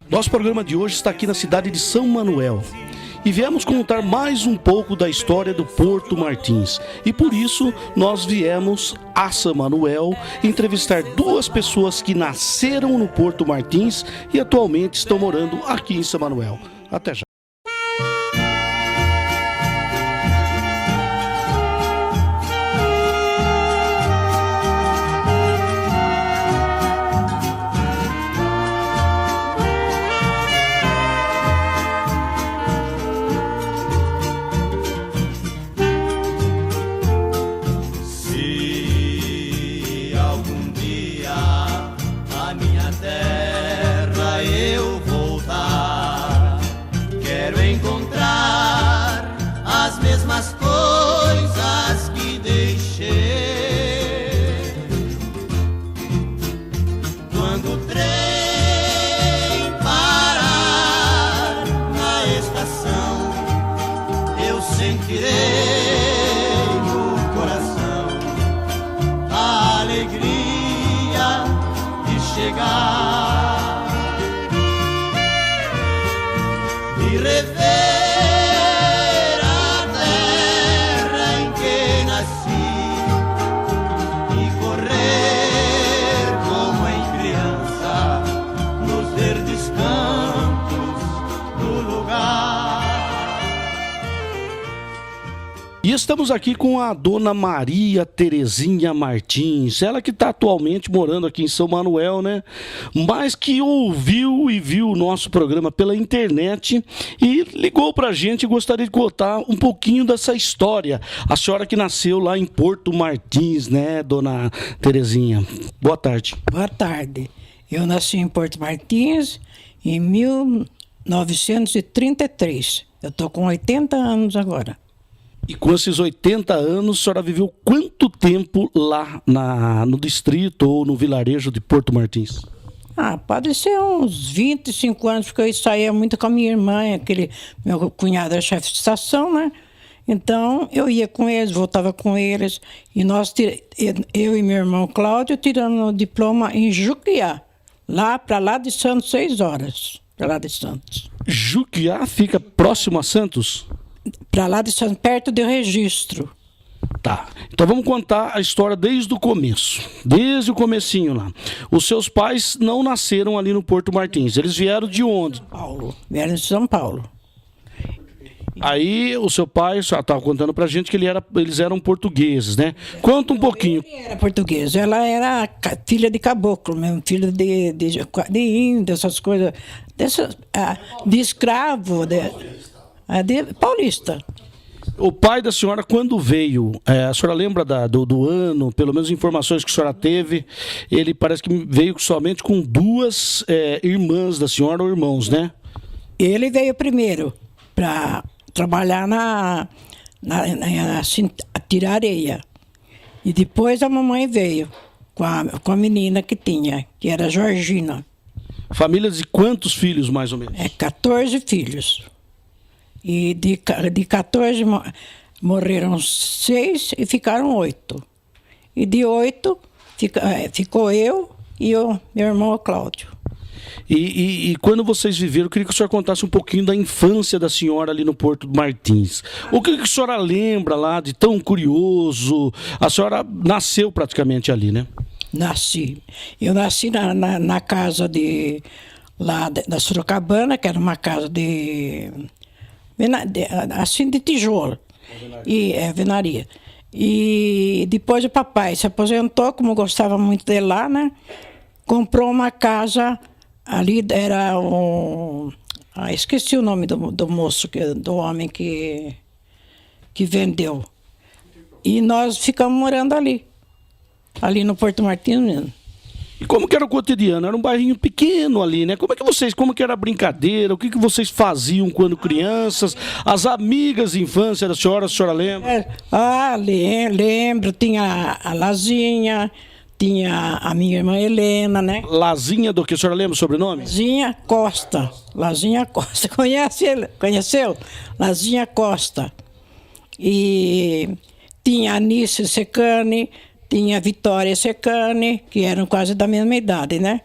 Nosso programa de hoje está aqui na cidade de São Manuel. E viemos contar mais um pouco da história do Porto Martins. E por isso nós viemos a São Manuel entrevistar duas pessoas que nasceram no Porto Martins e atualmente estão morando aqui em São Manuel. Até já. E estamos aqui com a dona Maria Terezinha Martins, ela que está atualmente morando aqui em São Manuel, né? Mas que ouviu e viu o nosso programa pela internet e ligou para a gente e gostaria de contar um pouquinho dessa história. A senhora que nasceu lá em Porto Martins, né, dona Terezinha? Boa tarde. Boa tarde. Eu nasci em Porto Martins em 1933. Eu estou com 80 anos agora. E com esses 80 anos, a senhora viveu quanto tempo lá no distrito ou no vilarejo de Porto Martins? Pode ser uns 25 anos, porque eu saía muito com a minha irmã, meu cunhado era chefe de estação, né? Então, eu ia com eles, voltava com eles. E eu e meu irmão Cláudio tiramos o diploma em Juquiá, lá de Santos, 6 horas, para lá de Santos. Juquiá fica próximo a Santos? Para lá de Santos, perto do Registro. Tá, então vamos contar a história desde o começo, desde o comecinho lá. Os seus pais não nasceram ali no Porto Martins, eles vieram de onde? Vieram de São Paulo. Aí o seu pai já estava contando pra gente que eles eram portugueses, né? Conta um pouquinho. Ele era português, ela era filha de caboclo mesmo, filha de índio, essas coisas, de escravo, de paulista. O pai da senhora, quando veio, a senhora lembra do ano, pelo menos informações que a senhora teve, ele parece que veio somente com duas irmãs da senhora ou irmãos, né? Ele veio primeiro para trabalhar tirar areia. E depois a mamãe veio com a menina que era Georgina. Família de quantos filhos, mais ou menos? 14 filhos. E de 14 morreram 6 e ficaram 8. E de 8 ficou eu e meu irmão Cláudio. E quando vocês viveram, eu queria que a senhora contasse um pouquinho da infância da senhora ali no Porto Martins. O que a senhora lembra lá de tão curioso? A senhora nasceu praticamente ali, né? Nasci. Eu nasci na casa lá da Sorocabana, que era uma casa assim de tijolo, venaria. E depois o papai se aposentou, como gostava muito dele lá, né? Comprou uma casa ali, era esqueci o nome do moço, do homem que vendeu. E nós ficamos morando ali no Porto Martins mesmo. E como que era o cotidiano? Era um bairrinho pequeno ali, né? Como que era a brincadeira? O que vocês faziam quando crianças? As amigas de infância da senhora, a senhora lembra? Lembro. Tinha a Lazinha, tinha a minha irmã Helena, né? Lazinha do que? A senhora lembra o sobrenome? Lazinha Costa. Conheceu? Lazinha Costa. E tinha a Anice Secane, tinha a Vitória Secane, que eram quase da mesma idade, né?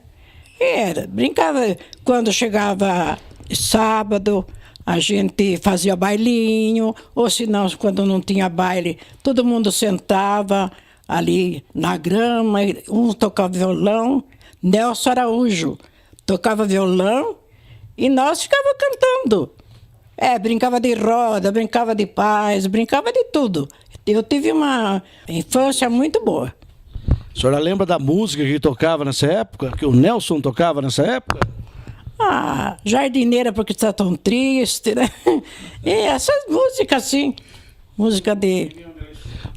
Era, brincava. Quando chegava sábado, a gente fazia bailinho, ou se não, quando não tinha baile, todo mundo sentava ali na grama, um tocava violão, Nelson Araújo tocava violão e nós ficávamos cantando. Brincava de roda, brincava de paz, brincava de tudo. Eu tive uma infância muito boa. A senhora lembra da música que tocava nessa época? Que o Nelson tocava nessa época? Jardineira porque está tão triste, né? E essas músicas assim, música de...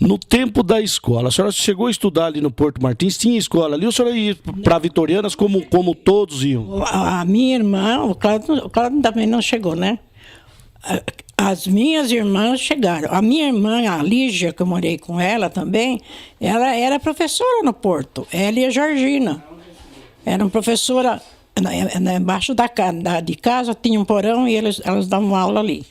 No tempo da escola, a senhora chegou a estudar ali no Porto Martins? Tinha escola ali ou a senhora ia para Vitorianas como todos iam? A minha irmã, o Cláudio também não chegou, né? As minhas irmãs chegaram. A minha irmã, a Lígia, que eu morei com ela também, ela era professora no Porto. Ela e a Georgina. Era uma professora... Embaixo de casa tinha um porão e elas davam aula ali.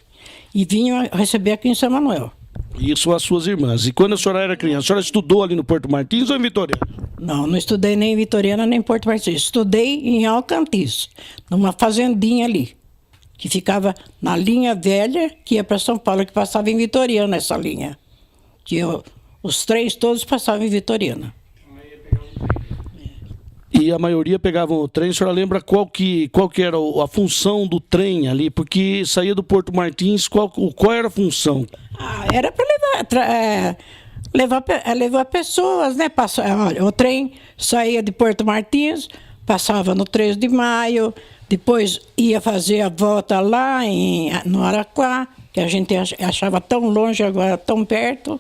E vinham receber aqui em São Manuel. Isso as suas irmãs. E quando a senhora era criança, a senhora estudou ali no Porto Martins ou em Vitoriana? Não estudei nem em Vitoriana nem em Porto Martins. Estudei em Alcantis, numa fazendinha ali, que ficava na linha velha, que ia para São Paulo, que passava em Vitoriana essa linha. Os três todos passavam em Vitoriana. E a maioria pegavam o trem. A senhora lembra qual que era a função do trem ali? Porque saía do Porto Martins, qual era a função? Era para levar pessoas, né? Olha, o trem saía de Porto Martins, passava no 3 de Maio, depois ia fazer a volta lá no Araquá, que a gente achava tão longe, agora tão perto.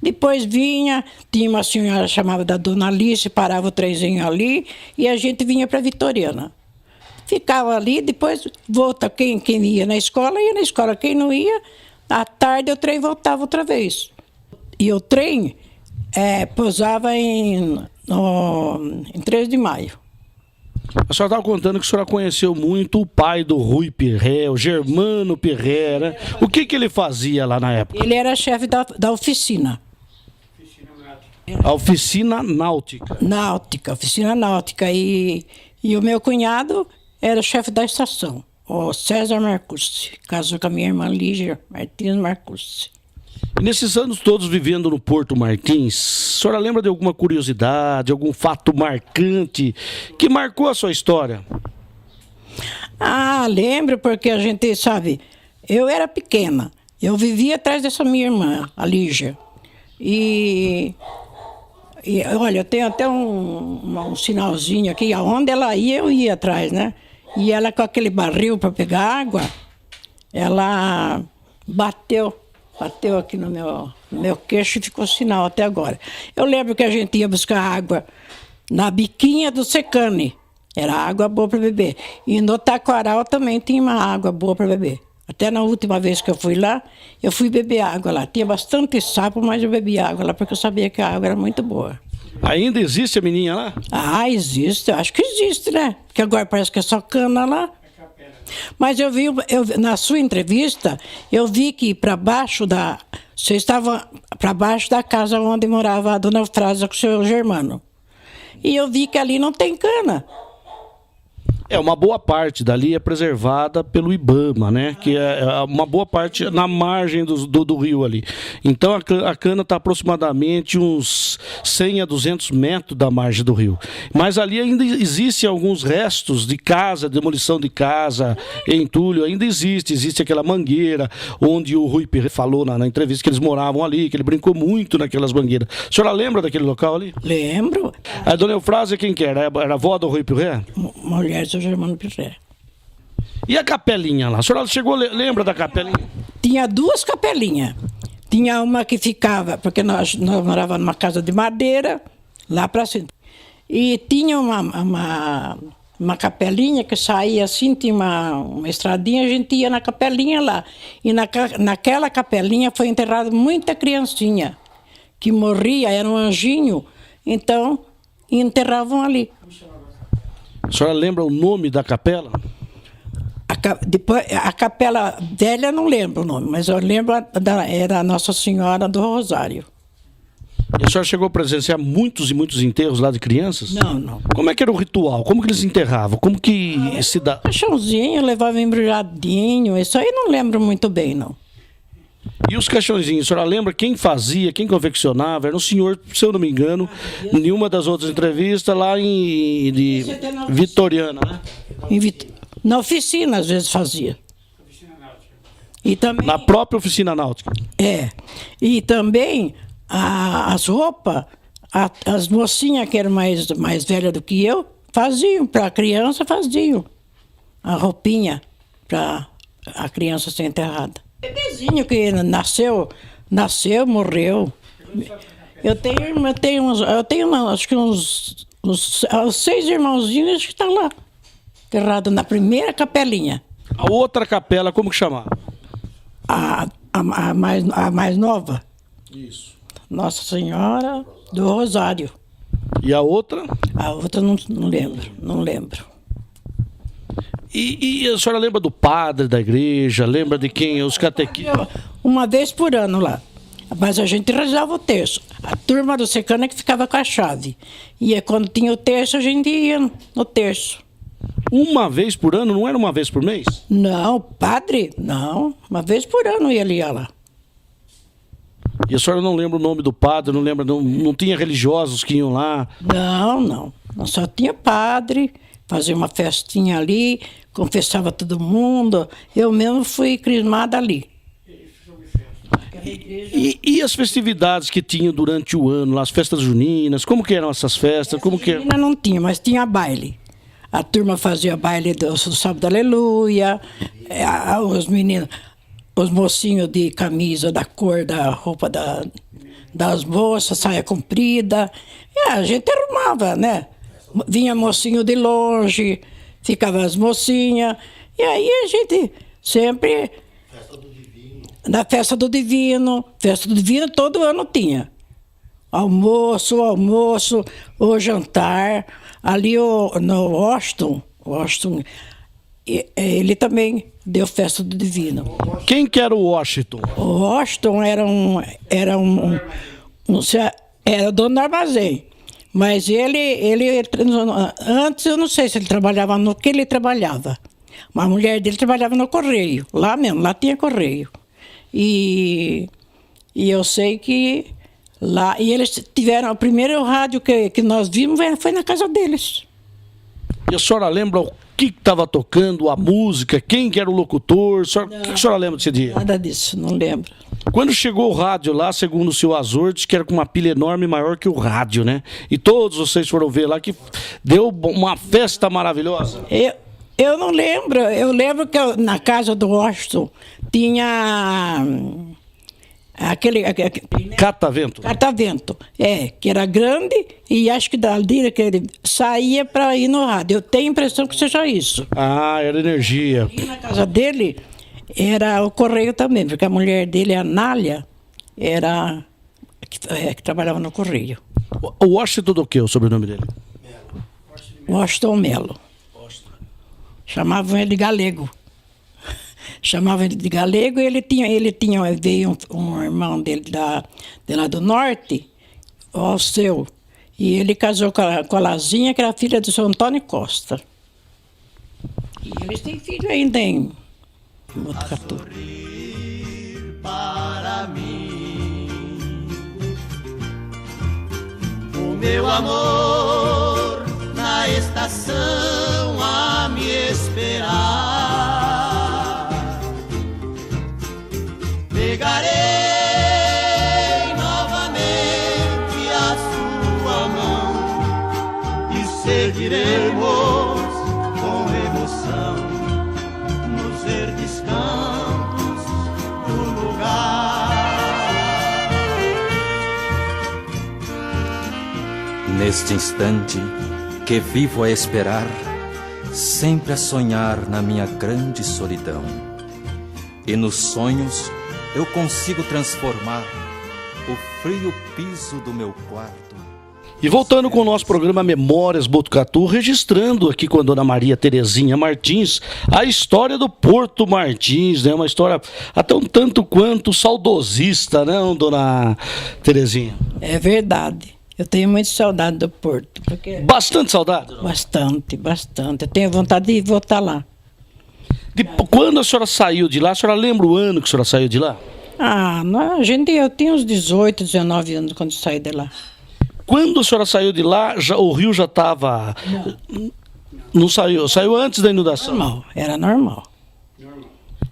Depois vinha, tinha uma senhora chamada da Dona Alice, parava o trenzinho ali e a gente vinha para Vitoriana. Ficava ali, depois volta quem ia na escola, quem não ia, à tarde o trem voltava outra vez. E o trem pousava em 3 de Maio. A senhora estava contando que a senhora conheceu muito o pai do Rui Perré, o Germano Perré, né? O que ele fazia lá na época? Ele era chefe da oficina. A oficina náutica. Oficina náutica. E o meu cunhado era chefe da estação, o César Marcucci. Casou com a minha irmã Lígia Martins Marcucci. E nesses anos todos vivendo no Porto Martins, a senhora lembra de alguma curiosidade, algum fato marcante que marcou a sua história? Lembro, porque a gente sabe, eu era pequena, eu vivia atrás dessa minha irmã, a Lígia. E olha, eu tenho até um sinalzinho aqui, aonde ela ia, eu ia atrás, né? E ela com aquele barril para pegar água, ela bateu aqui no meu queixo e ficou sinal até agora. Eu lembro que a gente ia buscar água na biquinha do Secane, era água boa para beber. E no Taquaral também tinha uma água boa para beber. Até na última vez que eu fui lá, eu fui beber água lá. Tinha bastante sapo, mas eu bebi água lá porque eu sabia que a água era muito boa. Ainda existe a menina lá? Existe. Acho que existe, né? Porque agora parece que é só cana lá. Mas eu vi, na sua entrevista, eu vi que para baixo você estava para baixo da casa onde morava a dona Eufrásia com o seu Germano. E eu vi que ali não tem cana. Uma boa parte dali é preservada pelo IBAMA, né? Que é uma boa parte na margem do rio ali. Então a cana está aproximadamente uns 100 a 200 metros da margem do rio. Mas ali ainda existem alguns restos de casa, demolição de casa, entulho, ainda existe aquela mangueira, onde o Rui Perré falou na entrevista que eles moravam ali, que ele brincou muito naquelas mangueiras. A senhora lembra daquele local ali? Lembro. A dona Eufrásia quem que era? Era a avó do Rui Perré? Mulher do Germano Perré. E a capelinha lá? A senhora lembra da capelinha? Tinha 2 capelinhas. Tinha uma que ficava, porque nós morávamos numa casa de madeira, lá para cima. E tinha uma capelinha que saía assim, tinha uma estradinha, a gente ia na capelinha lá. E naquela capelinha foi enterrada muita criancinha que morria, era um anjinho, então enterravam ali. A senhora lembra o nome da capela? Depois, a capela velha eu não lembro o nome, mas eu lembro era a Nossa Senhora do Rosário. E a senhora chegou a presenciar muitos e muitos enterros lá de crianças? Não. Como é que era o ritual? Como que eles enterravam? Como que se dá? Caixãozinho, levava embrulhadinho, isso aí não lembro muito bem, não. E os caixõezinhos, a senhora lembra quem fazia, quem confeccionava? Era um senhor, se eu não me engano, em uma das outras entrevistas lá de Vitoriana, né? Na oficina, às vezes, fazia. E também, Na própria oficina náutica. E também as roupas, as mocinhas que eram mais velhas do que eu, faziam, para a criança faziam a roupinha para a criança ser enterrada. Bebezinho que nasceu, morreu. Eu tenho acho que uns 6 irmãozinhos que estão lá, enterrados na primeira capelinha. A outra capela, como que chamava? A mais nova? Isso. Nossa Senhora do Rosário. E a outra? A outra não lembro. E a senhora lembra do padre da igreja? Lembra de quem? Os catequistas? Uma vez por ano lá. Mas a gente rezava o terço. A turma do secano é que ficava com a chave. E quando tinha o terço, a gente ia no terço. Uma vez por ano? Não era uma vez por mês? Não, padre, não. Uma vez por ano ele ia lá. E a senhora não lembra o nome do padre? Não lembra? Não tinha religiosos que iam lá? Não. Só tinha padre, fazia uma festinha ali, confessava todo mundo. Eu mesmo fui crismada ali. E as festividades que tinham durante o ano, lá, as festas juninas, como que eram essas festas? Como que... Ainda não tinha, mas tinha baile. A turma fazia baile do Sábado Aleluia, os meninos, os mocinhos de camisa da cor da roupa das moças, saia comprida. A gente arrumava, né? Vinha mocinho de longe, ficava as mocinhas. E aí a gente sempre... Na festa do Divino todo ano tinha. Almoço, o jantar. Ali no Washington, ele também deu festa do Divino. Quem que era o Washington? O Washington era dono do armazém. Mas ele, antes eu não sei se ele trabalhava no que ele trabalhava. Mas a mulher dele trabalhava no correio, lá mesmo, lá tinha correio. E eu sei que lá, e eles tiveram, o primeiro rádio que nós vimos foi na casa deles. E a senhora lembra o que estava tocando, a música, quem que era o locutor? O que a senhora lembra desse dia? Nada disso, não lembro. Quando chegou o rádio lá, segundo o seu Azor, disse que era com uma pilha enorme, maior que o rádio, né? E todos vocês foram ver lá que deu uma festa maravilhosa. Eu não lembro. Eu lembro que na casa do Washington tinha aquele Catavento. Catavento, que era grande e acho que dali que ele saía para ir no rádio. Eu tenho a impressão que seja isso. Ah, era energia. E na casa dele era o correio também, porque a mulher dele, a Nália, era que trabalhava no correio. O Washington do que, o sobrenome dele? Washington Melo. Chamavam ele de Galego. Chamavam ele de Galego e veio um irmão dele de lá do norte, o seu, e ele casou com a Lazinha, que era filha do seu Antônio Costa. E eles têm filho ainda em Botucatu. Para mim, o meu amor na estação a me esperar, pegarei novamente a sua mão e seguiremos com emoção nos verdes campos do lugar. Neste instante que vivo a esperar, sempre a sonhar na minha grande solidão, e nos sonhos eu consigo transformar o frio piso do meu quarto E voltando com o nosso programa Memórias Botucatu, registrando aqui com a dona Maria Terezinha Martins a história do Porto Martins, né? Uma história até um tanto quanto saudosista, né, dona Terezinha? É verdade. Eu tenho muita saudade do Porto. Bastante saudade? Bastante, bastante. Eu tenho vontade de voltar lá. Quando a senhora saiu de lá, a senhora lembra o ano que a senhora saiu de lá? Eu tinha uns 18, 19 anos quando saí de lá. Quando a senhora saiu de lá, o rio já estava... Não saiu? Saiu antes da inundação? Normal, era normal.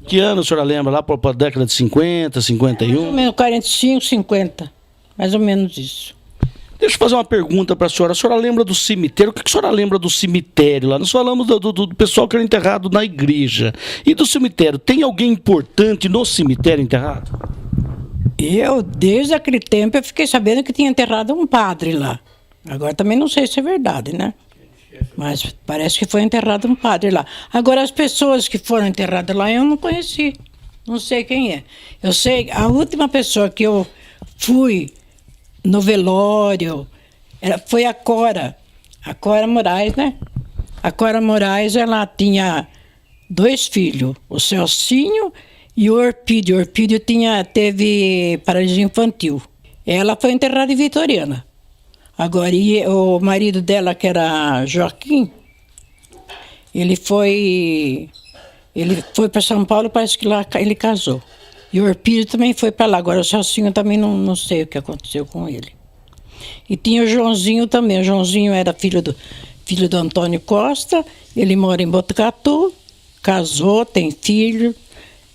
Que ano a senhora lembra? Lá para a década de 50, 51? Mais ou menos 45, 50. Mais ou menos isso. Deixa eu fazer uma pergunta para a senhora lembra do cemitério? O que a senhora lembra do cemitério lá? Nós falamos do pessoal que era enterrado na igreja. E do cemitério, tem alguém importante no cemitério enterrado? Desde aquele tempo, eu fiquei sabendo que tinha enterrado um padre lá. Agora também não sei se é verdade, né? Mas parece que foi enterrado um padre lá. Agora, as pessoas que foram enterradas lá, eu não conheci. Não sei quem é. Eu sei, a última pessoa que eu fui no velório foi a Cora Moraes, né? A Cora Moraes, ela tinha 2 filhos, o Celcinho e o Orpídio. O Orpídio teve paralisia infantil. Ela foi enterrada em Vitoriana. Agora, o marido dela, que era Joaquim, ele foi para São Paulo, parece que lá ele casou. E o Orpídio também foi para lá. Agora, o Celcinho também não sei o que aconteceu com ele. E tinha o Joãozinho também. O Joãozinho era filho do Antônio Costa. Ele mora em Botucatu, casou, tem filho.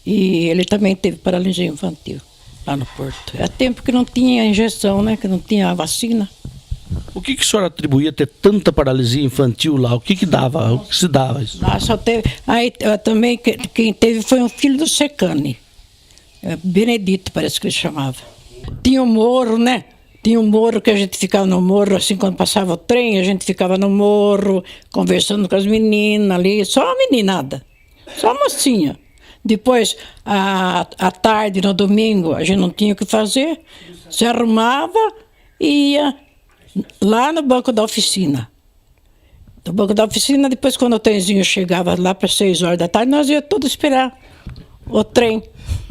E ele também teve paralisia infantil lá no Porto. É tempo que não tinha injeção, né? Que não tinha vacina. O que a senhora atribuía ter tanta paralisia infantil lá? O que dava? O que se dava isso? Só teve. Aí também quem teve foi um filho do Secane. Benedito, parece que ele chamava. Tinha um morro, né? Tinha um morro que a gente ficava no morro, assim, quando passava o trem, a gente ficava no morro, conversando com as meninas ali, só a meninada, só a mocinha. Depois, à tarde, no domingo, a gente não tinha o que fazer, se arrumava e ia lá no banco da oficina. Do banco da oficina, depois, quando o trenzinho chegava lá para 6 horas da tarde, nós íamos tudo esperar o trem.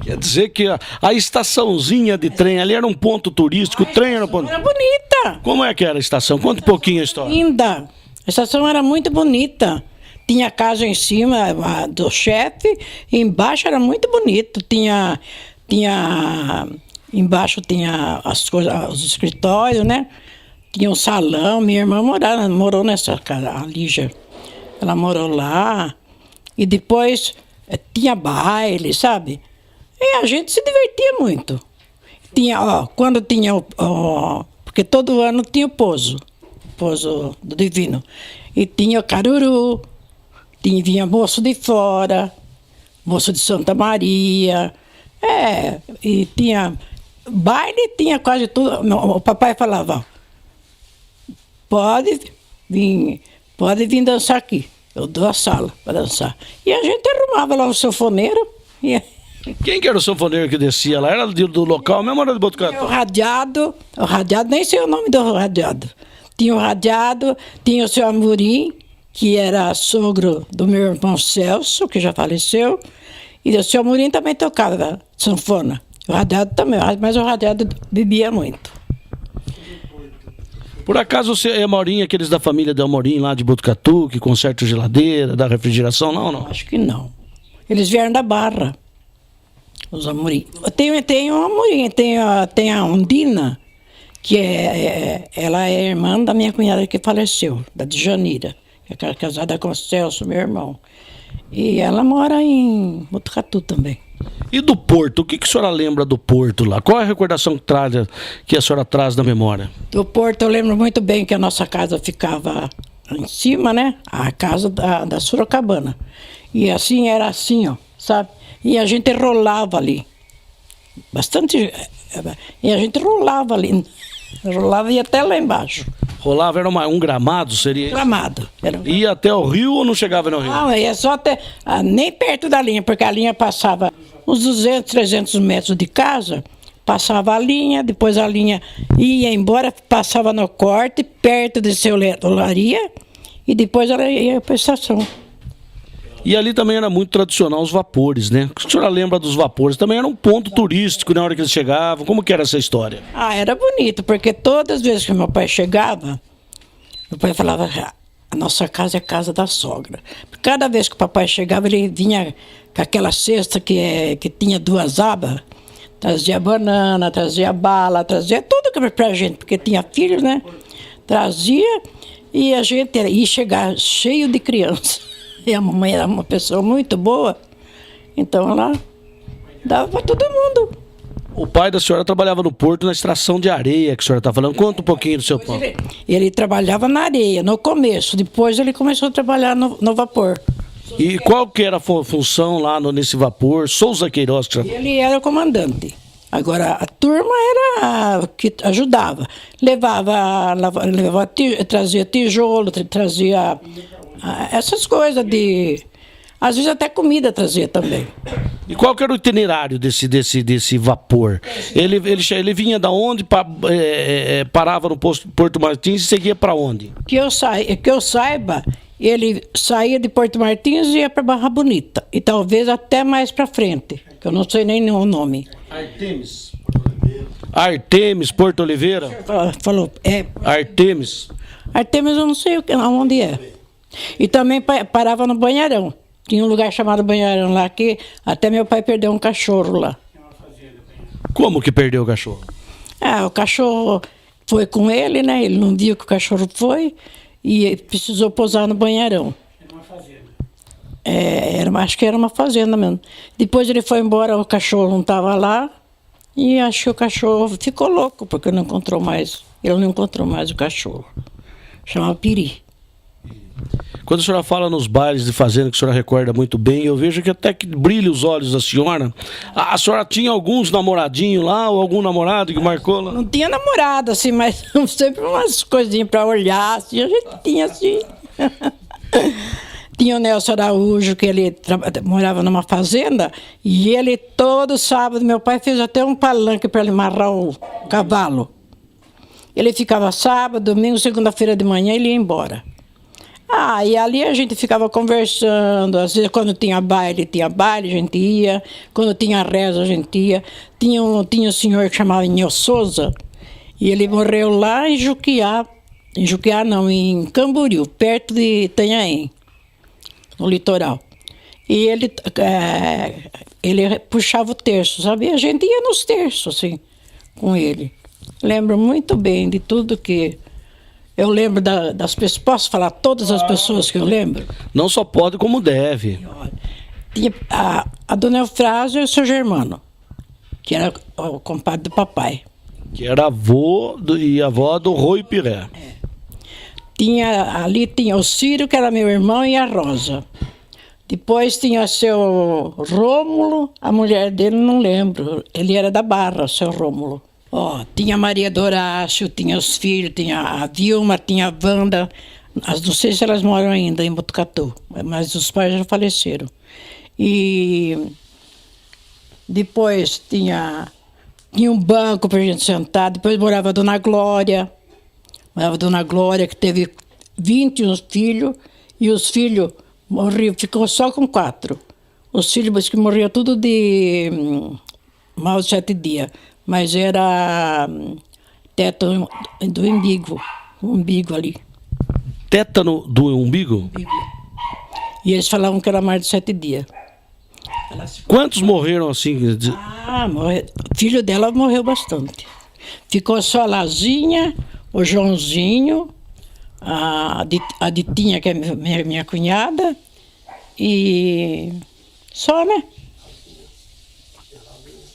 Quer dizer que a estaçãozinha de trem ali era um ponto turístico, o trem era um ponto... Era bonita. Como é que era a estação? Conta um pouquinho a história. Linda. A estação era muito bonita. Tinha casa em cima do chefe, e embaixo era muito bonito. Embaixo tinha as coisas, os escritórios, né? Tinha um salão. Minha irmã morou nessa casa, a Lígia. Ela morou lá. E depois tinha baile, sabe? E a gente se divertia muito. Quando tinha porque todo ano tinha o pouso do Divino. E tinha o caruru, vinha moço de fora, moço de Santa Maria. E tinha baile, tinha quase tudo. O papai falava, pode vir dançar aqui. Eu dou a sala para dançar. E a gente arrumava lá o sanfoneiro. Quem que era o sanfoneiro que descia lá? Era do local mesmo ou era de Botucatu? O radiado, nem sei o nome do radiado. Tinha o radiado, tinha o seu Amorim, que era sogro do meu irmão Celso, que já faleceu. E o seu Amorim também tocava sanfona. O radiado também, mas o radiado bebia muito. Por acaso você é Amorim, aqueles da família de Amorim lá de Botucatu, que consertam geladeira, da refrigeração? Não? Acho que não. Eles vieram da Barra, os Amorim. Tem um Amorim, tem a Undina, que ela é irmã da minha cunhada que faleceu, da Djanira, que é casada com o Celso, meu irmão. E ela mora em Botucatu também. E do Porto? O que a senhora lembra do Porto lá? Qual é a recordação que a senhora traz na memória? Do Porto eu lembro muito bem que a nossa casa ficava em cima, né? A casa da Sorocabana. E assim, era assim, ó, sabe? E a gente rolava ali. Bastante... E a gente rolava ali. Rolava e ia até lá embaixo. Rolava, era um gramado, seria isso? Gramado. Ia até o rio ou não chegava no rio? Não, ia só até... nem perto da linha, porque a linha passava uns 200, 300 metros de casa, passava a linha, depois a linha ia embora, passava no corte, perto de seu olaria, e depois ela ia para a estação. E ali também era muito tradicional os vapores, né? A senhora lembra dos vapores? Também era um ponto turístico na hora que eles chegavam. Como que era essa história? Ah, era bonito, porque todas as vezes que meu pai chegava, meu pai falava, a nossa casa é a casa da sogra. Cada vez que o papai chegava, ele vinha com aquela cesta que tinha 2 abas, trazia banana, trazia bala, trazia tudo pra gente, porque tinha filhos, né? Trazia e a gente ia chegar cheio de crianças. E a mamãe era uma pessoa muito boa, então ela dava para todo mundo. O pai da senhora trabalhava no porto na extração de areia, que a senhora está falando. Conta um pouquinho do seu pai. Ele trabalhava na areia, no começo. Depois ele começou a trabalhar no vapor. E qual que era a função lá nesse vapor? Souza Queiroz. Ele era o comandante. Agora, a turma era que ajudava. Trazia tijolo, trazia essas coisas de... Às vezes até comida trazia também. E qual que era o itinerário desse vapor? Ele vinha da onde, parava no Porto Martins e seguia para onde? Que eu saiba, ele saía de Porto Martins e ia para Barra Bonita. E talvez até mais para frente, que eu não sei nem o nome. Artemis, Porto Oliveira? Falou, Artemis. Artemis eu não sei onde é. E também parava no Banharão. Tinha um lugar chamado Banharão lá, que até meu pai perdeu um cachorro lá. Como que perdeu o cachorro? O cachorro foi com ele, né? Ele não viu que o cachorro foi e precisou pousar no Banharão. Era uma fazenda? Acho que era uma fazenda mesmo. Depois ele foi embora, o cachorro não estava lá e acho que o cachorro ficou louco, porque não encontrou mais. Ele não encontrou mais o cachorro. Chamava Piri. Quando a senhora fala nos bailes de fazenda, que a senhora recorda muito bem, eu vejo que até que brilha os olhos da senhora. A senhora tinha alguns namoradinhos lá, ou algum namorado que marcou lá? Não tinha namorado, assim, mas sempre umas coisinhas para olhar, assim, a gente tinha, assim. Tinha o Nelson Araújo, que ele morava numa fazenda, e ele, todo sábado, meu pai fez até um palanque para ele amarrar o cavalo. Ele ficava sábado, domingo, segunda-feira de manhã, ele ia embora. E ali a gente ficava conversando, às vezes quando tinha baile, a gente ia, quando tinha reza, a gente ia. Tinha um senhor que chamava Nil Souza, e ele morreu lá em Juquiá, em Camboriú, perto de Itanhaém, no litoral. E ele puxava o terço, sabe? E a gente ia nos terços, assim, com ele. Lembro muito bem de tudo que... Eu lembro das pessoas. Posso falar todas as pessoas que eu lembro? Não só pode, como deve. Tinha a dona Eufrásia e o seu Germano, que era o compadre do papai. Que era avô e avó do Rui Piré. Ali tinha o Círio, que era meu irmão, e a Rosa. Depois tinha o seu Rômulo, a mulher dele não lembro. Ele era da Barra, o seu Rômulo. Tinha a Maria do Horácio, tinha os filhos, tinha a Vilma, tinha a Wanda. Não sei se elas moram ainda em Botucatu, mas os pais já faleceram. E depois tinha um banco para a gente sentar. Depois morava a Dona Glória. Morava a Dona Glória, que teve 21 filhos, e os filhos morriam, ficou só com 4. Os filhos que morriam tudo de mal de 7 dias. Mas era tétano do umbigo, o umbigo ali. Tétano do umbigo? E eles falavam que era mais de 7 dias. Quantos morreram assim? O filho dela morreu bastante. Ficou só a Lazinha, o Joãozinho, a Ditinha, que é minha cunhada, e só, né?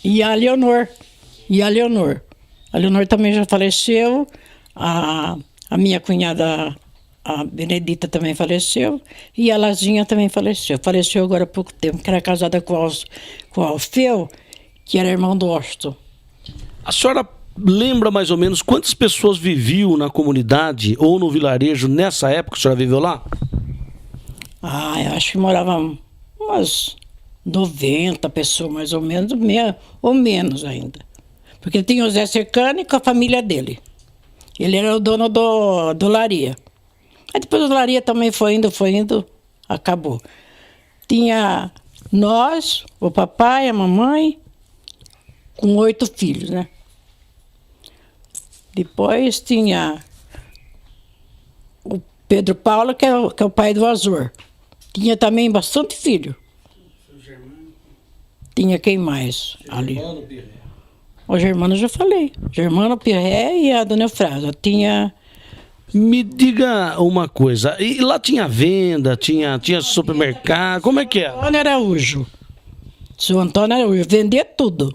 E a Leonor. A Leonor também já faleceu, a minha cunhada, a Benedita, também faleceu, e a Lazinha também faleceu. Faleceu agora há pouco tempo, que era casada com o Alfeu, que era irmão do Osto. A senhora lembra mais ou menos quantas pessoas viviam na comunidade ou no vilarejo nessa época que a senhora viveu lá? Eu acho que moravam umas 90 pessoas, mais ou menos, ou menos ainda. Porque tinha o Zé Secani com a família dele. Ele era o dono do Laria. Aí depois o Laria também foi indo, acabou. Tinha nós, o papai, a mamãe, com 8 filhos, né? Depois tinha o Pedro Paulo, que é o pai do Azor. Tinha também bastante filho. Tinha quem mais ali? O Germano eu já falei. Germano, Pirré e a Dona Eufrásia. Tinha... Me diga uma coisa, e lá tinha venda, tinha supermercado, como é que é? Antônio Araújo. Seu Antônio Araújo vendia tudo.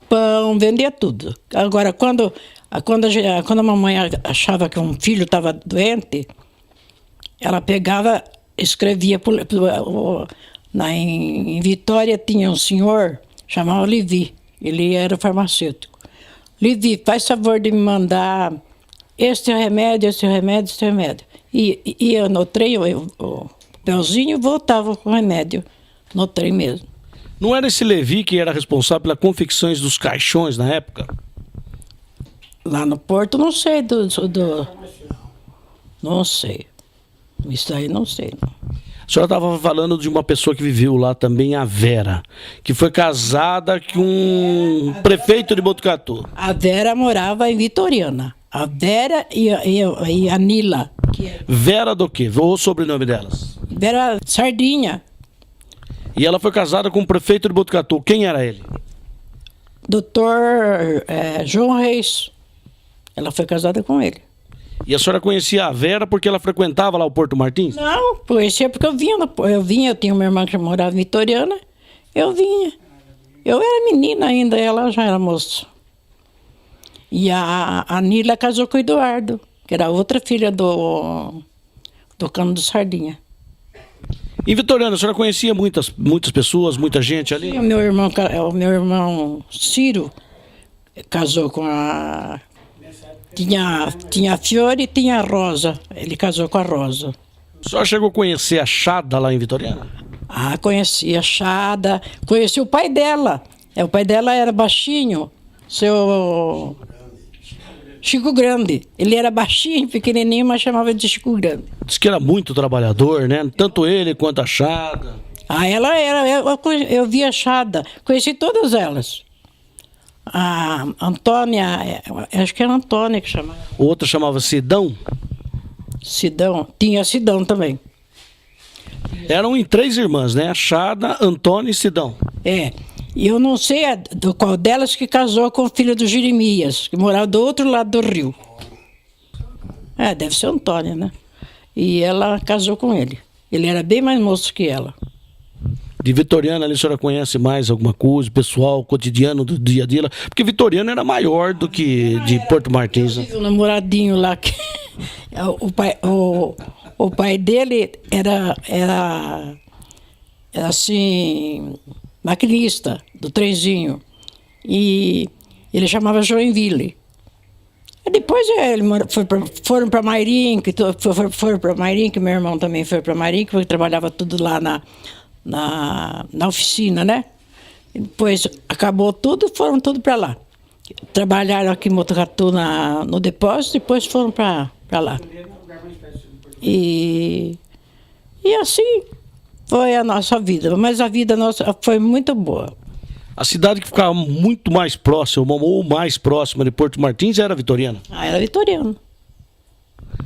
Pão, vendia tudo. Agora, quando a mamãe achava que um filho estava doente, ela pegava, escrevia... Em Vitória tinha um senhor, chamava Levi. Ele era farmacêutico. Levi, faz favor de me mandar este remédio, este remédio, este remédio. E ia no trem, o papelzinho, voltava com o remédio no trem mesmo. Não era esse Levi que era responsável pelas confecções dos caixões na época? Lá no Porto, não sei não sei. Isso aí não sei, não. A senhora estava falando de uma pessoa que viveu lá também, a Vera, que foi casada com um prefeito de Botucatu. A Vera morava em Vitoriana. A Vera e a Nila. Vera do quê? O sobrenome delas? Vera Sardinha. E ela foi casada com o prefeito de Botucatu. Quem era ele? Doutor João Reis. Ela foi casada com ele. E a senhora conhecia a Vera porque ela frequentava lá o Porto Martins? Não, conhecia porque eu tinha uma irmã que morava em Vitoriana, eu vinha. Eu era menina ainda, ela já era moça. E a Nila casou com o Eduardo, que era outra filha do Cano do Sardinha. Em Vitoriana, a senhora conhecia muitas pessoas, muita gente ali? E o meu irmão Ciro casou com a... Tinha a Fiore e tinha a Rosa. Ele casou com a Rosa. A senhora chegou a conhecer a Chada lá em Vitoriana? Ah, conheci a Chada. Conheci o pai dela. O pai dela era baixinho. Seu Chico Grande. Ele era baixinho, pequenininho, mas chamava de Chico Grande. Diz que era muito trabalhador, né? Tanto ele quanto a Chada. Ah, ela era. Eu vi a Chada. Conheci todas elas. A Antônia, acho que era Antônia que chamava. Outra chamava Sidão? Sidão, tinha Sidão também. Eram em 3 irmãs, né? A Chada, Antônia e Sidão. E eu não sei do qual delas que casou com o filho do Jeremias, que morava do outro lado do rio. Deve ser Antônia, né? E ela casou com ele. Ele era bem mais moço que ela. De Vitoriana, ali a senhora conhece mais alguma coisa, pessoal, cotidiano do dia a dia? Porque Vitoriana era maior do que de Porto Martins. Né? O namoradinho lá, que o pai dele era assim, maquinista do trenzinho. E ele chamava Joinville. E depois foram para Mairinque, foram para Mairinque, meu irmão também foi para Mairinque, porque trabalhava tudo lá na oficina, né? E depois acabou tudo, foram tudo para lá. Trabalharam aqui em Botucatu no depósito, depois foram para lá. E assim foi a nossa vida, mas a vida nossa foi muito boa. A cidade que ficava muito mais próxima, ou mais próxima de Porto Martins, era Vitoriana? Era Vitoriana.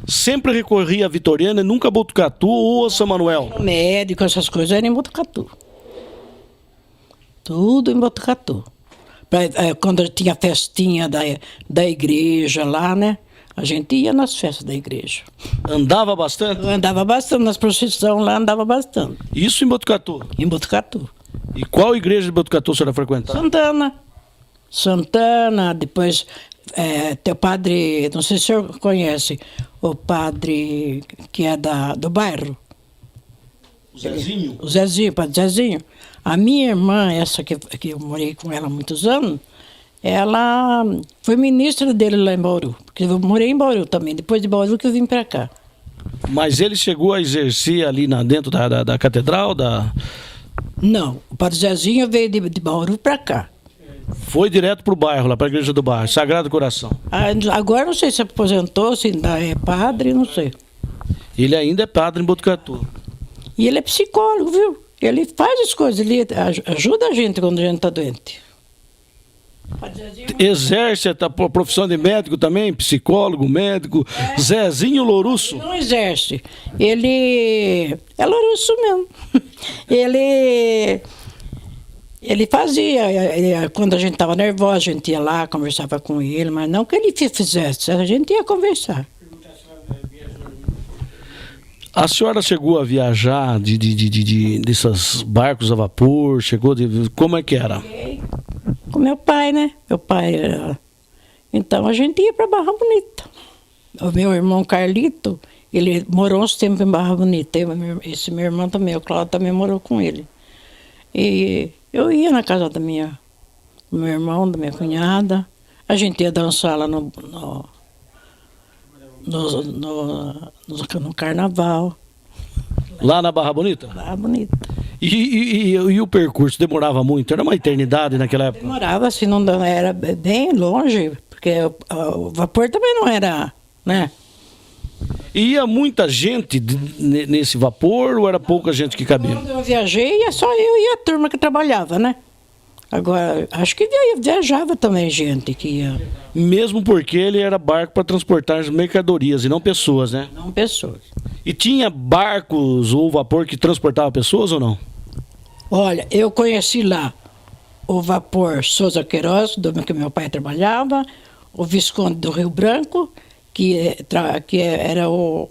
Sempre recorria a Vitoriana e nunca a Botucatu ou a São Manuel? O médico, essas coisas eram em Botucatu. Tudo em Botucatu. Quando tinha festinha da igreja lá, né? A gente ia nas festas da igreja. Andava bastante? Andava bastante, nas procissões lá andava bastante. Isso em Botucatu? Em Botucatu. E qual igreja de Botucatu a senhora frequentava? Santana, depois teu padre, não sei se o senhor conhece, o padre que é do bairro. O Zezinho? O Zezinho, padre Zezinho. A minha irmã, essa que eu morei com ela há muitos anos, ela foi ministra dele lá em Bauru. Porque eu morei em Bauru também, depois de Bauru que eu vim para cá. Mas ele chegou a exercer ali dentro da catedral? Não, o padre Zezinho veio de Bauru para cá. Foi direto pro bairro, lá pra igreja do bairro, Sagrado Coração. Agora não sei se aposentou, se ainda é padre, não sei. Ele ainda é padre em Botucatu. E ele é psicólogo, viu? Ele faz as coisas, ele ajuda a gente quando a gente está doente. Exerce a profissão de médico também, psicólogo, médico. Zezinho Louruço. Não exerce. Ele é louruço mesmo. Ele fazia, quando a gente estava nervosa, a gente ia lá, conversava com ele, mas não que ele fizesse, a gente ia conversar. A senhora chegou a viajar desses barcos a vapor? Como é que era? Com meu pai, né? Meu pai era... Então a gente ia para Barra Bonita. O meu irmão Carlito, ele morou uns tempos em Barra Bonita. Esse meu irmão também, o Cláudio também morou com ele. E eu ia na casa do meu irmão, da minha cunhada. A gente ia dançar lá no carnaval. Lá na Barra Bonita? Barra Bonita. E o percurso demorava muito? Era uma eternidade naquela época? Demorava, assim, não era bem longe, porque o vapor também não era, né? E ia muita gente nesse vapor ou era pouca gente que cabia? Quando eu viajei, ia só eu e a turma que trabalhava, né? Agora, acho que viajava também gente que ia. Mesmo porque ele era barco para transportar mercadorias e não pessoas, né? Não pessoas. E tinha barcos ou vapor que transportava pessoas ou não? Olha, eu conheci lá o vapor Souza Queiroz, que meu pai trabalhava, o Visconde do Rio Branco, que era um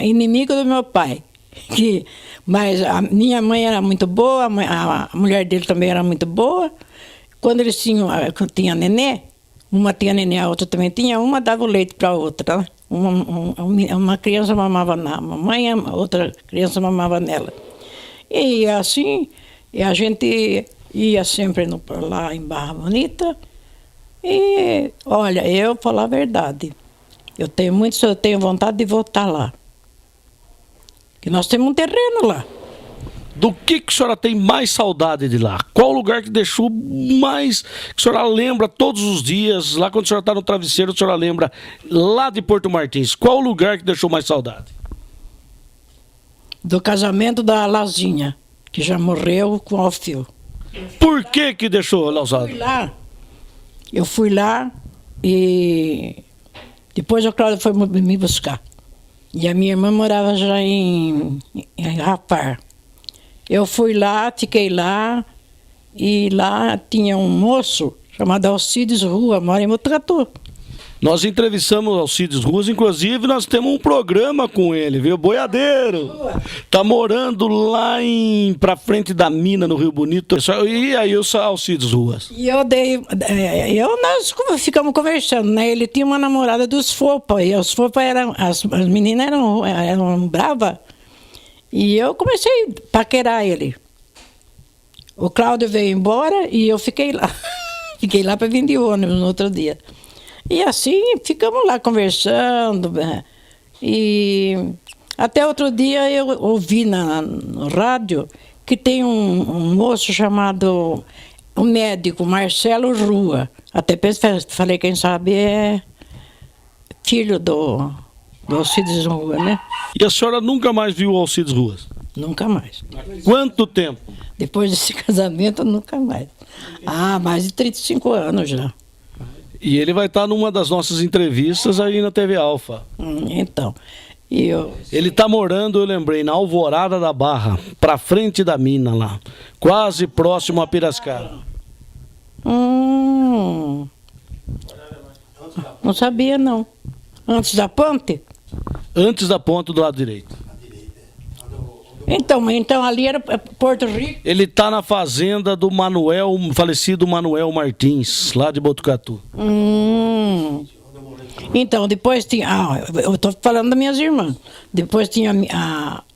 inimigo do meu pai. Mas a minha mãe era muito boa, a mulher dele também era muito boa. Quando eles tinha nenê, uma tinha nenê, a outra também tinha, uma dava o leite para a outra. Né? Uma criança mamava na mamãe, a outra criança mamava nela. E assim, a gente ia sempre lá em Barra Bonita. E, olha, eu falo a verdade, eu tenho vontade de voltar lá. Que nós temos um terreno lá. Do que a senhora tem mais saudade de lá? Qual lugar que deixou mais... que a senhora lembra todos os dias? Lá quando a senhora está no travesseiro, a senhora lembra lá de Porto Martins. Qual lugar que deixou mais saudade? Do casamento da Lazinha, que já morreu com o Alfio. Por que deixou lá saudade? Eu fui lá e depois o Cláudio foi me buscar. E a minha irmã morava já em Rapar. Eu fui lá, fiquei lá, e lá tinha um moço chamado Alcides Rua, mora em Botucatu. Nós entrevistamos o Alcides Ruas, inclusive nós temos um programa com ele, viu? Boiadeiro. Tá morando lá pra frente da mina, no Rio Bonito. E aí o Alcides Ruas? E nós ficamos conversando, né? Ele tinha uma namorada dos Fopa, e os Fopa as meninas eram bravas. E eu comecei a paquerar ele. O Cláudio veio embora e eu fiquei lá. Fiquei lá para vir de ônibus no outro dia. E assim, ficamos lá conversando. E até outro dia eu ouvi no rádio que tem um moço chamado, um médico, Marcelo Rua. Até falei, quem sabe é filho do Alcides Rua, né? E a senhora nunca mais viu o Alcides Ruas? Nunca mais. Quanto tempo? Depois desse casamento, nunca mais. Mais de 35 anos já. E ele vai estar numa das nossas entrevistas aí na TV Alfa. Então, ele está morando, eu lembrei, na Alvorada da Barra, pra frente da mina lá, quase próximo a Piracicaba. Não sabia, não. Antes da ponte? Antes da ponte do lado direito. Então ali era Porto Rico. Ele está na fazenda do falecido Manuel Martins, lá de Botucatu. Então, depois tinha... eu estou falando das minhas irmãs. Depois tinha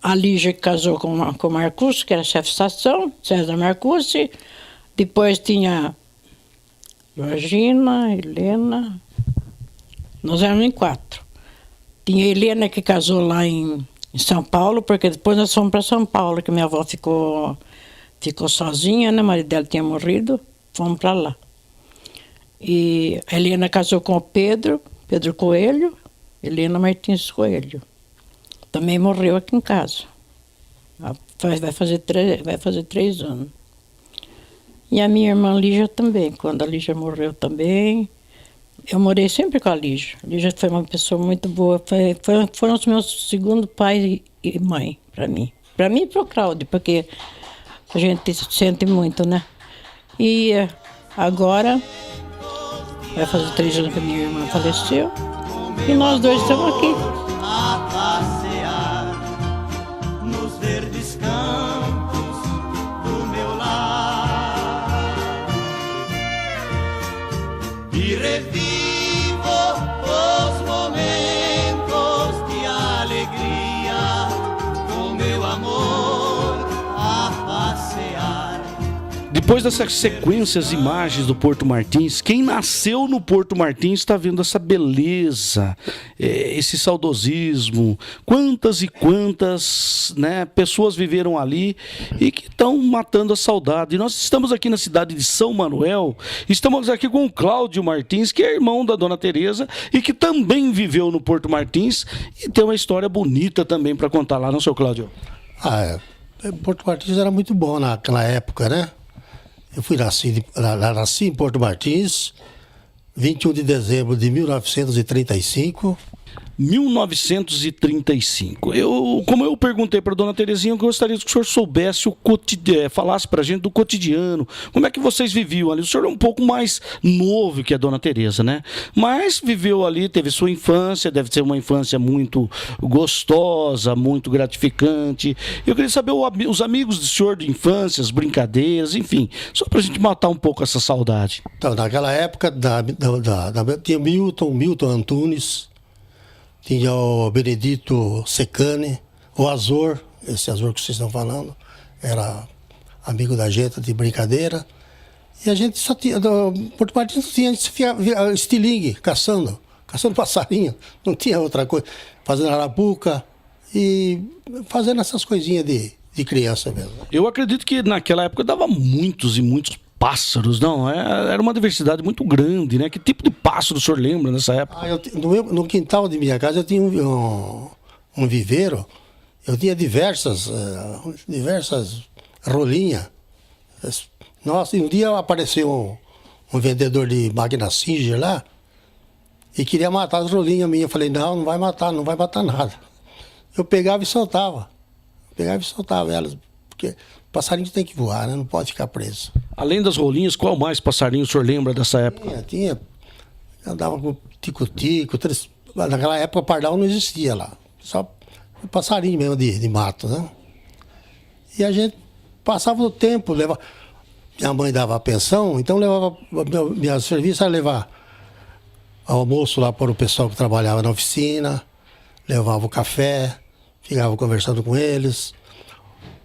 a Lígia, que casou com o Marcucci, que era chefe de estação, César Marcucci. Depois tinha Georgina, Helena... Nós éramos em 4. Tinha a Helena, que casou lá em São Paulo, porque depois nós fomos para São Paulo, que minha avó ficou sozinha, né? O marido dela tinha morrido, fomos para lá. E a Helena casou com o Pedro Coelho, Helena Martins Coelho. Também morreu aqui em casa. Vai fazer 3 anos. E a minha irmã Lígia também. Quando a Lígia morreu também, eu morei sempre com a Lígia. A Lígia foi uma pessoa muito boa. Foram os meus segundo pai e mãe para mim. Para mim e para o Cláudio, porque a gente sente muito, né? E agora, vai fazer 3 anos que a minha irmã faleceu. E nós dois estamos aqui. A passear nos verdes campos do meu lar e revivo os momentos de alegria com meu amor a passear. Depois dessas sequências, imagens do Porto Martins, quem nasceu no Porto Martins está vendo essa beleza, esse saudosismo. Quantas e quantas, né, pessoas viveram ali e que estão matando a saudade. E nós estamos aqui na cidade de São Manuel, estamos aqui com o Cláudio Martins, que é irmão da Dona Teresa e que também viveu no Porto Martins e tem uma história bonita também para contar lá, não, seu Cláudio? Porto Martins era muito bom naquela época, né? Eu nasci em Porto Martins, 21 de dezembro de 1935. 1935. Como eu perguntei para a Dona Terezinha, eu gostaria que o senhor soubesse falasse para a gente do cotidiano. Como é que vocês viviam ali? O senhor é um pouco mais novo que a Dona Teresa, né? Mas viveu ali, teve sua infância, deve ser uma infância muito gostosa, muito gratificante. Eu queria saber os amigos do senhor de infância, as brincadeiras, enfim, só para a gente matar um pouco essa saudade. Então, naquela época, tinha Milton Antunes, tinha o Benedito Secane, o Azor, esse Azor que vocês estão falando, era amigo da gente de brincadeira. E a gente só tinha, Porto Martins tinha estilingue, caçando passarinho, não tinha outra coisa, fazendo arapuca e fazendo essas coisinhas de criança mesmo. Eu acredito que naquela época dava muitos e muitos pássaros, não? Era uma diversidade muito grande, né? Que tipo de pássaro o senhor lembra nessa época? No quintal de minha casa eu tinha um viveiro, eu tinha diversas rolinhas. Nossa, e um dia apareceu um vendedor de máquina Singer lá e queria matar as rolinhas minhas. Eu falei, não vai matar nada. Eu pegava e soltava elas, porque passarinho tem que voar, né? Não pode ficar preso. Além das rolinhas, qual mais passarinho o senhor lembra dessa época? Tinha andava com tico-tico. Naquela época, pardal não existia lá. Só passarinho mesmo de mato, né? E a gente passava o tempo, minha mãe dava a pensão, então levava, minha serviço era levar almoço lá para o pessoal que trabalhava na oficina, levava o café, ficava conversando com eles.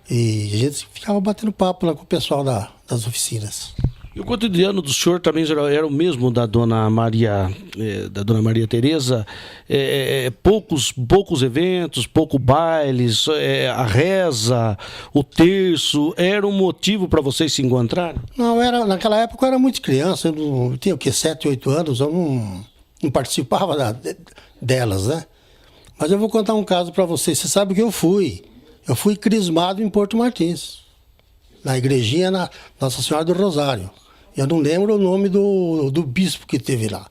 E a gente ficava batendo papo lá com o pessoal das oficinas. E o cotidiano do senhor também era o mesmo da Dona Maria Teresa? Poucos eventos, poucos bailes, a reza, o terço, era um motivo para vocês se encontrarem? Não, naquela época eu era muito criança, eu tinha 7, 8 anos, eu não participava delas, né? Mas eu vou contar um caso para vocês. Você sabe que eu fui crismado em Porto Martins, na igrejinha Nossa Senhora do Rosário. Eu não lembro o nome do bispo que teve lá.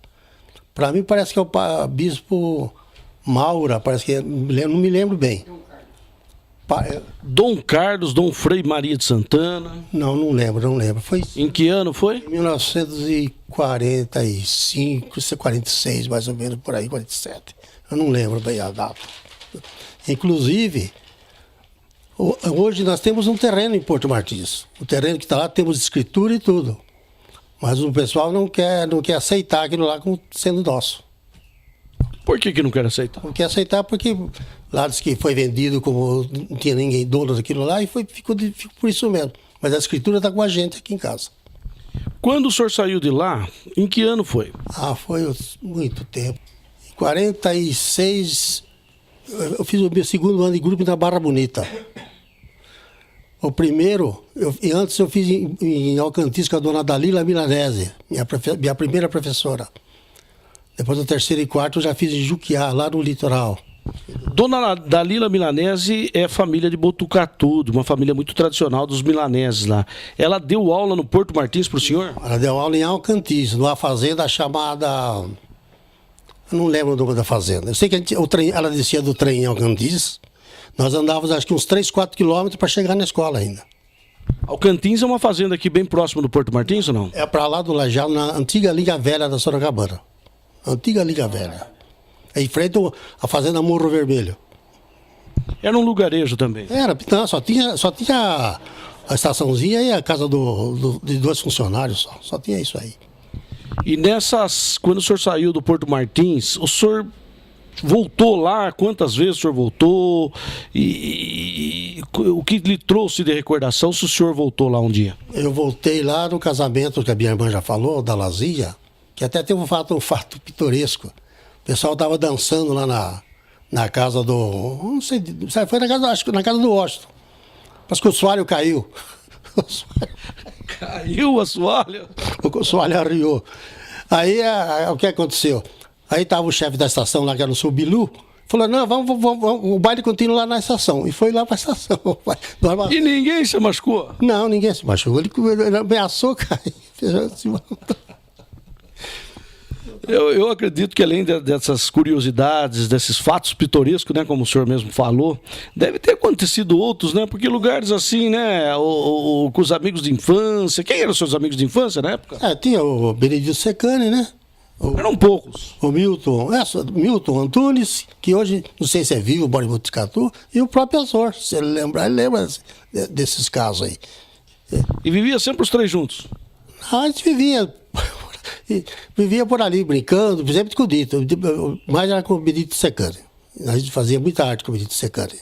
Para mim parece que é o bispo Maura, parece que não me lembro bem. Dom Carlos, Dom Frei Maria de Santana. Não lembro. Foi em que ano foi? Em 1945, 46, mais ou menos, por aí, 47. Eu não lembro bem a data. Inclusive, hoje nós temos um terreno em Porto Martins. O terreno que está lá, temos escritura e tudo. Mas o pessoal não quer aceitar aquilo lá como sendo nosso. Por que não quer aceitar? Não quer aceitar porque lá diz que foi vendido como não tinha ninguém dono daquilo lá e ficou por isso mesmo. Mas a escritura está com a gente aqui em casa. Quando o senhor saiu de lá, em que ano foi? Foi muito tempo. Em 46, eu fiz o meu segundo ano de grupo na Barra Bonita. O primeiro, antes eu fiz em Alcantis com a dona Dalila Milanese, minha primeira professora. Depois do terceiro e quarto eu já fiz em Juquiá, lá no litoral. Dona Dalila Milanese é família de Botucatu, uma família muito tradicional dos milaneses lá. Ela deu aula no Porto Martins para o senhor? Ela deu aula em Alcantis, numa fazenda chamada... Eu não lembro o nome da fazenda. Eu sei que ela descia do trem em Alcantis. Nós andávamos acho que uns 3, 4 quilômetros para chegar na escola ainda. Alcantins é uma fazenda aqui bem próxima do Porto Martins ou não? É para lá do Lajado, na antiga Liga Velha da Sorocabana. Antiga Liga Velha. É em frente à fazenda Morro Vermelho. Era um lugarejo também? Era, não, só tinha a estaçãozinha e a casa de 2 funcionários só tinha isso aí. E quando o senhor saiu do Porto Martins, o senhor voltou lá? Quantas vezes o senhor voltou? E o que lhe trouxe de recordação se o senhor voltou lá um dia? Eu voltei lá no casamento que a minha irmã já falou, da Lazia, que até teve um fato pitoresco. O pessoal estava dançando lá na casa do... Não sei, foi na casa do Washington. Parece que o assoalho caiu. Caiu o assoalho? O assoalho arriou. Aí o que aconteceu? Aí estava o chefe da estação lá, que era o seu Bilu, falou, não, vamos, o baile continua lá na estação. E foi lá para a estação. E ninguém se machucou? Não, ninguém se machucou. Ele ameaçou cair. Eu acredito que além dessas curiosidades, desses fatos pitorescos, né, como o senhor mesmo falou, deve ter acontecido outros, né? Porque lugares assim, né, com os amigos de infância. Quem eram os seus amigos de infância na época? Tinha o Benedito Secani, né? Eram poucos. O Milton Antunes, que hoje, não sei se é vivo, mora em Botucatu, e o próprio Azor, se ele lembrar, ele lembra desses casos aí. E vivia sempre os 3 juntos? A gente vivia por ali, brincando, sempre com o Dito, mas era com o Benedito Secani. A gente fazia muita arte com o Benedito Secani.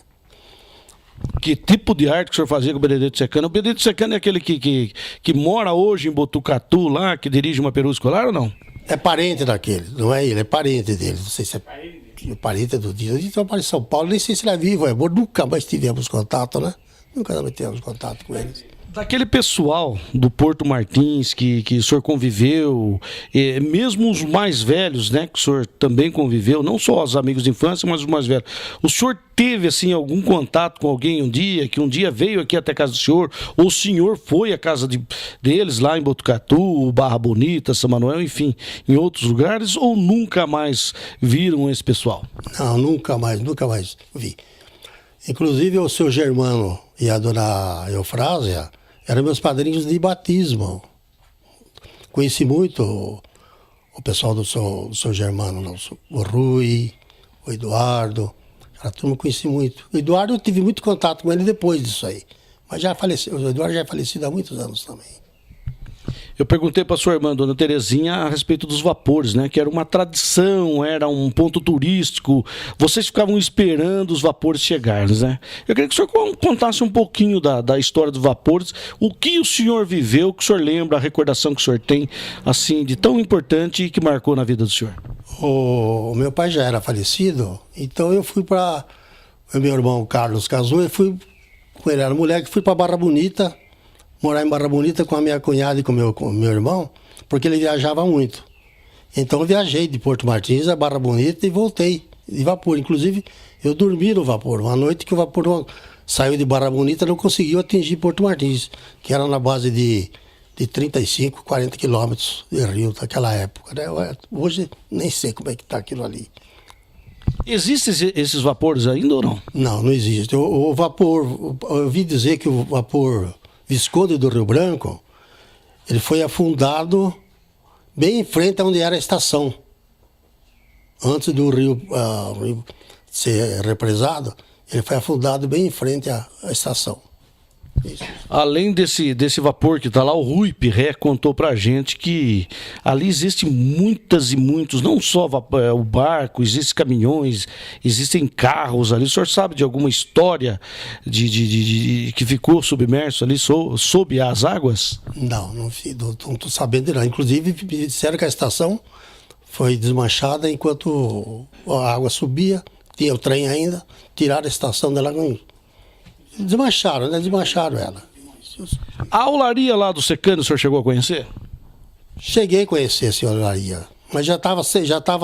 Que tipo de arte que o senhor fazia com o Benedito Secani? O Benedito Secani é aquele que mora hoje em Botucatu, lá, que dirige uma perua escolar ou não? É parente daquele, não é ele, é parente dele. Não sei se é parente do Dito. O Dito trabalha em São Paulo, nem sei se ele é vivo, nunca mais tivemos contato, né? Nunca mais tivemos contato com eles. Daquele pessoal do Porto Martins que o senhor conviveu, mesmo os mais velhos, né, que o senhor também conviveu, não só os amigos de infância, mas os mais velhos, o senhor teve assim algum contato com alguém que um dia veio aqui até a casa do senhor, ou o senhor foi à casa deles lá em Botucatu, Barra Bonita, São Manuel, enfim, em outros lugares, ou nunca mais viram esse pessoal? Não, nunca mais vi. Inclusive o seu Germano e a dona Eufrásia eram meus padrinhos de batismo. Conheci muito o pessoal do seu Germano, o Rui, o Eduardo. A turma conheci muito. O Eduardo eu tive muito contato com ele depois disso aí. Mas já faleceu. O Eduardo já é falecido há muitos anos também. Eu perguntei para sua irmã, dona Terezinha, a respeito dos vapores, né? Que era uma tradição, era um ponto turístico. Vocês ficavam esperando os vapores chegarem, né? Eu queria que o senhor contasse um pouquinho da história dos vapores. O que o senhor viveu, o que o senhor lembra, a recordação que o senhor tem, assim, de tão importante e que marcou na vida do senhor? O meu pai já era falecido, então eu fui para... Meu irmão Carlos casou, eu fui com ele, era mulher, que fui para Barra Bonita, morar em Barra Bonita com a minha cunhada e com o meu irmão, porque ele viajava muito. Então eu viajei de Porto Martins a Barra Bonita e voltei de vapor. Inclusive, eu dormi no vapor. Uma noite que o vapor saiu de Barra Bonita, não conseguiu atingir Porto Martins, que era na base de 35, 40 quilômetros de rio naquela época, né? Hoje nem sei como é que está aquilo ali. Existem esses vapores ainda ou não? Não existe. O vapor, eu ouvi dizer que o vapor Visconde do Rio Branco, ele foi afundado bem em frente a onde era a estação. Antes do rio ser represado, ele foi afundado bem em frente à estação. Isso. Além desse vapor que está lá, o Rui Pirré contou pra gente que ali existem muitas e muitos, não só o barco, existem caminhões, existem carros ali. O senhor sabe de alguma história que ficou submerso ali sob as águas? Não estou sabendo de nada. Inclusive, me disseram que a estação foi desmanchada enquanto a água subia, tinha o trem ainda, tiraram a estação dela. Desmancharam, né? Desmancharam ela. A olaria lá do Secano, o senhor chegou a conhecer? Cheguei a conhecer a senhora olaria, mas já estava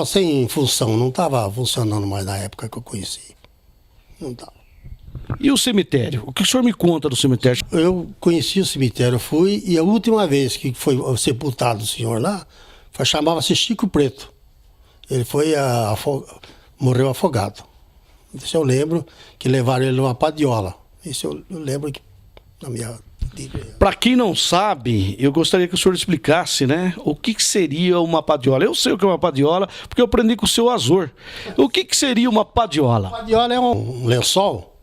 sem função, não estava funcionando mais na época que eu conheci. Não estava. E o cemitério? O que o senhor me conta do cemitério? Eu conheci o cemitério, fui, e a última vez que foi sepultado o senhor lá, chamava-se Chico Preto. Ele foi morreu afogado. Isso eu lembro que levaram ele numa padiola. Isso eu lembro que na minha... Para quem não sabe, eu gostaria que o senhor explicasse, né? O que seria uma padiola? Eu sei o que é uma padiola, porque eu aprendi com o seu Azor. O que seria uma padiola? A padiola é um lençol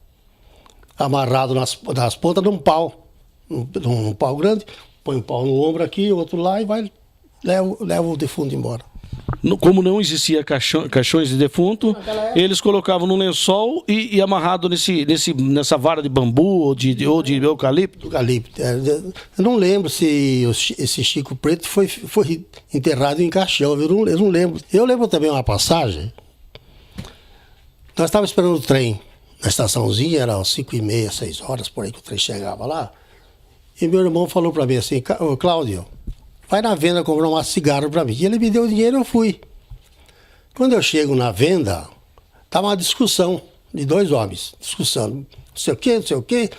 amarrado nas pontas de um pau. Num pau grande, põe um pau no ombro aqui, outro lá e leva o defunto embora. Como não existia caixões de defunto, eles colocavam no lençol e amarrado nessa vara de bambu ou de eucalipto. Eucalipto. Eu não lembro se esse Chico Preto foi enterrado em caixão, eu não lembro. Eu lembro também uma passagem. Nós estávamos esperando o trem na estaçãozinha, era 5h30, 6 horas, por aí que o trem chegava lá. E meu irmão falou para mim assim, Cláudio, vai na venda comprar um cigarro para mim. E ele me deu o dinheiro e eu fui. Quando eu chego na venda, estava uma discussão de 2 homens, discussando, não sei o quê.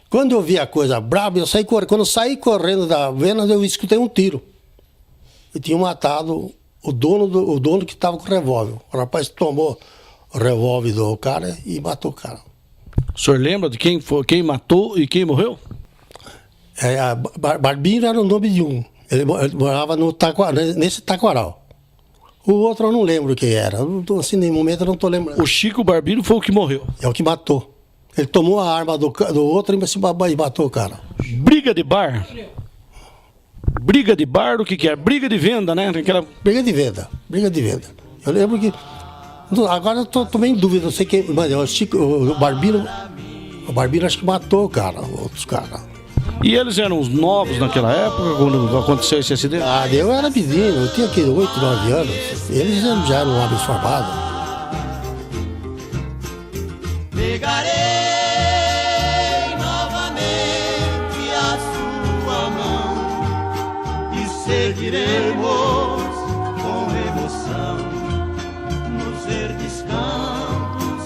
Quando eu vi a coisa braba, eu saí correndo. Quando eu saí correndo da venda, eu escutei um tiro. E tinha matado o dono que estava com o revólver. O rapaz tomou o revólver do cara e matou o cara. O senhor lembra de quem matou e quem morreu? Barbinho era o nome de um. Ele morava nesse Taquaral. O outro eu não lembro quem era. Assim, no momento eu não estou lembrando. O Chico Barbino foi o que morreu. É o que matou. Ele tomou a arma do outro e matou o cara. Briga de bar? Briga de bar, o que é? Briga de venda, né? Briga de venda. Eu lembro que... Agora eu tô meio em dúvida, não sei quem... Mas o Barbino acho que matou o cara, outros caras. E eles eram os novos naquela época, quando aconteceu esse acidente? Eu era menino, eu tinha aqui 8, 9 anos. Eles já eram homens formados. Pegarei novamente a sua mão e seguiremos com emoção nos verdes campos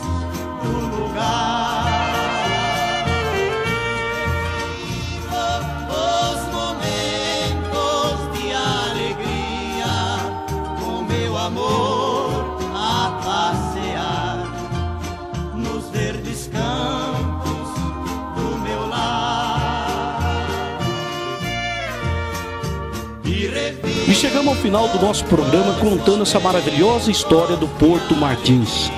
do lugar. Os momentos de alegria com meu amor a passear nos verdes campos do meu lar. E chegamos ao final do nosso programa contando essa maravilhosa história do Porto Martins.